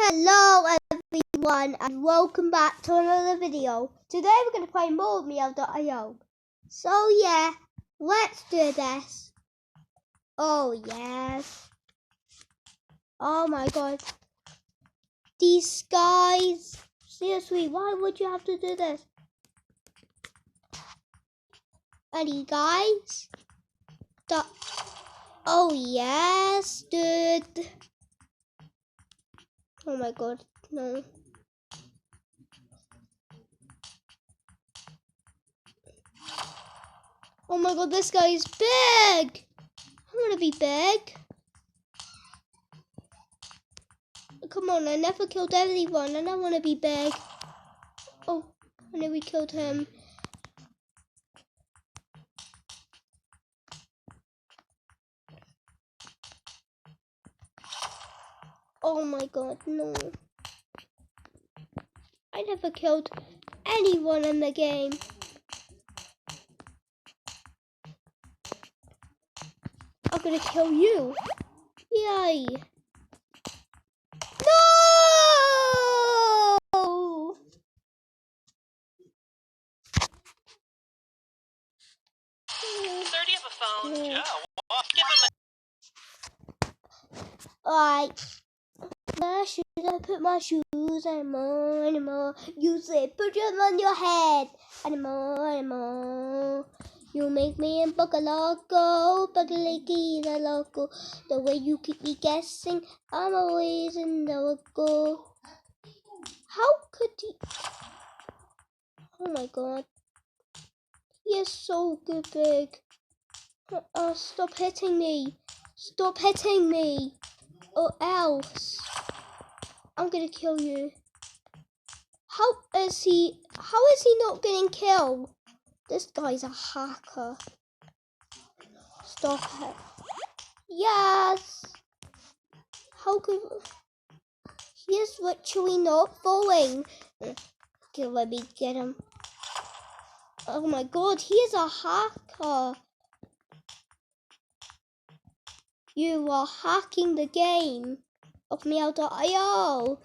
Hello everyone and welcome back to another video. Today we're going to play more of Meow.io. So yeah, let's do this. Oh yes. Oh my god. These guys. Seriously, why would you have to do this? Any guys? Oh yes, dude. Oh my god, no. Oh my god, this guy is big! I want to be big. Come on, I never killed anyone and I want to be big. Oh, I know we killed him. Oh my god, no. I never killed anyone in the game. I'm gonna kill you. Yay. No! 30 of a phone. Yeah, well, give him Alright. Where should I put my shoes? Animal. You say put them on your head. Animal. You make me a loco, the loco. The way you keep me guessing, I'm always in the loco. How could he? Oh my god. He is so good big. Stop hitting me. Stop hitting me. Or else I'm gonna kill you. How is he not getting killed? This guy's a hacker. Stop it. Yes. How could he is literally not falling? Okay, let me get him. Oh my god, he is a hacker. You are hacking the game of Meow.io.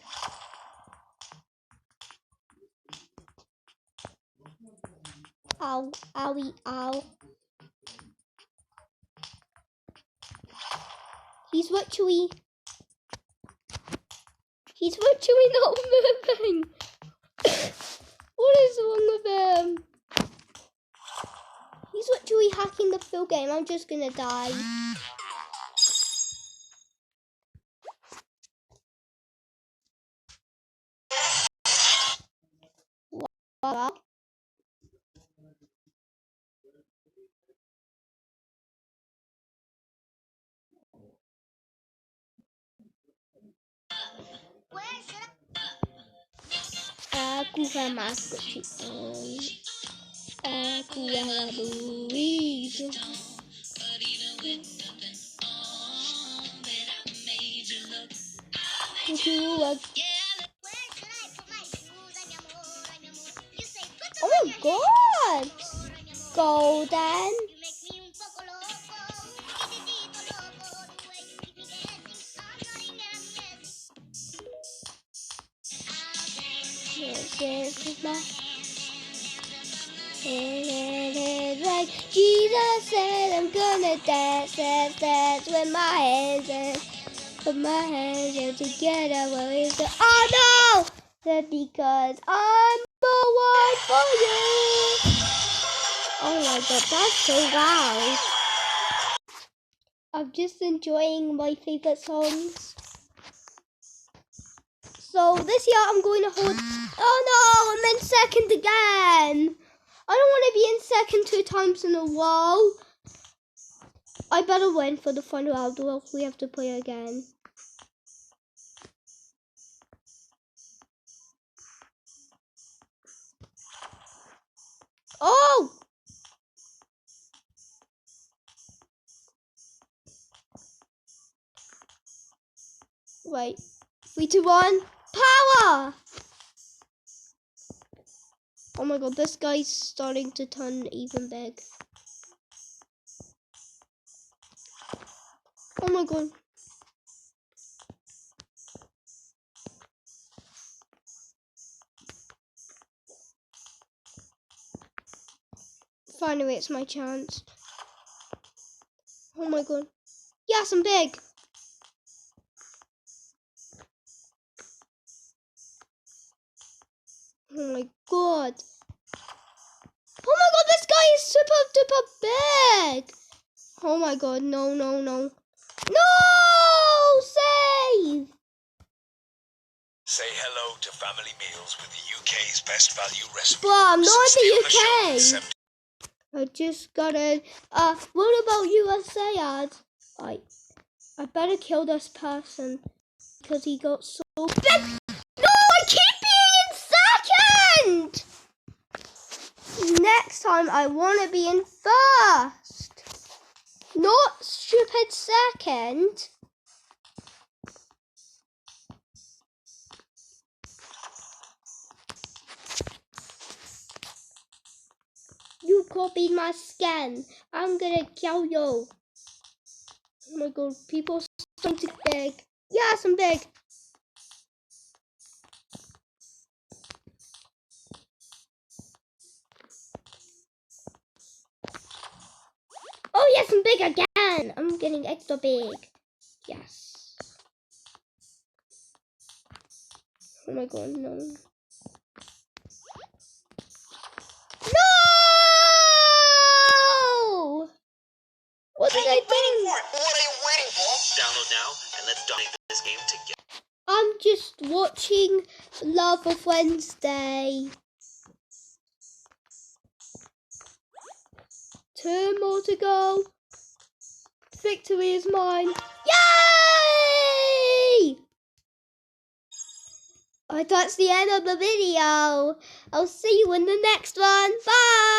Ow, owie, ow. He's literally not moving. What is wrong with him? He's literally hacking the full game. I'm just gonna die. What? Aku masuk aku buih. Oh my god! Golden. Like Jesus said, I'm gonna dance with my hands in. Put my hands in together. Where is the? Oh no! That's because I'm the one for you. Oh my god, that's so loud. I'm just enjoying my favorite songs. So this year I'm going to hold. Oh no, I'm in second again. I don't want to be in second 2 times in a row. I better win for the final round or else we have to play again. Oh! Wait. 3, 2, 1. Power! Oh my god, this guy's starting to turn even big. Oh my god. Finally, it's my chance. Oh my god. Yes, I'm big. Oh my god. Oh my god, this guy is super duper big. Oh my god, no, no, no. No! Save! Say hello to family meals with the UK's best value recipe. But I'm not in Steal the show with UK. I just got it. What about USA ads? I better kill this person because he got so big. No, I keep being in second! Next time I want to be in first. Not stupid second. You copied my scan. I'm gonna kill you. Oh my god, people are something big. Yes, I'm big. Oh yes, I'm big again. I'm getting extra big. Yes. Oh my god, no. No! What did I do? What are you waiting for? Download now and let's dominate this game together. I'm just watching Love of Wednesday. 2 more to go. Victory is mine. Yay! That's the end of the video. I'll see you in the next one. Bye!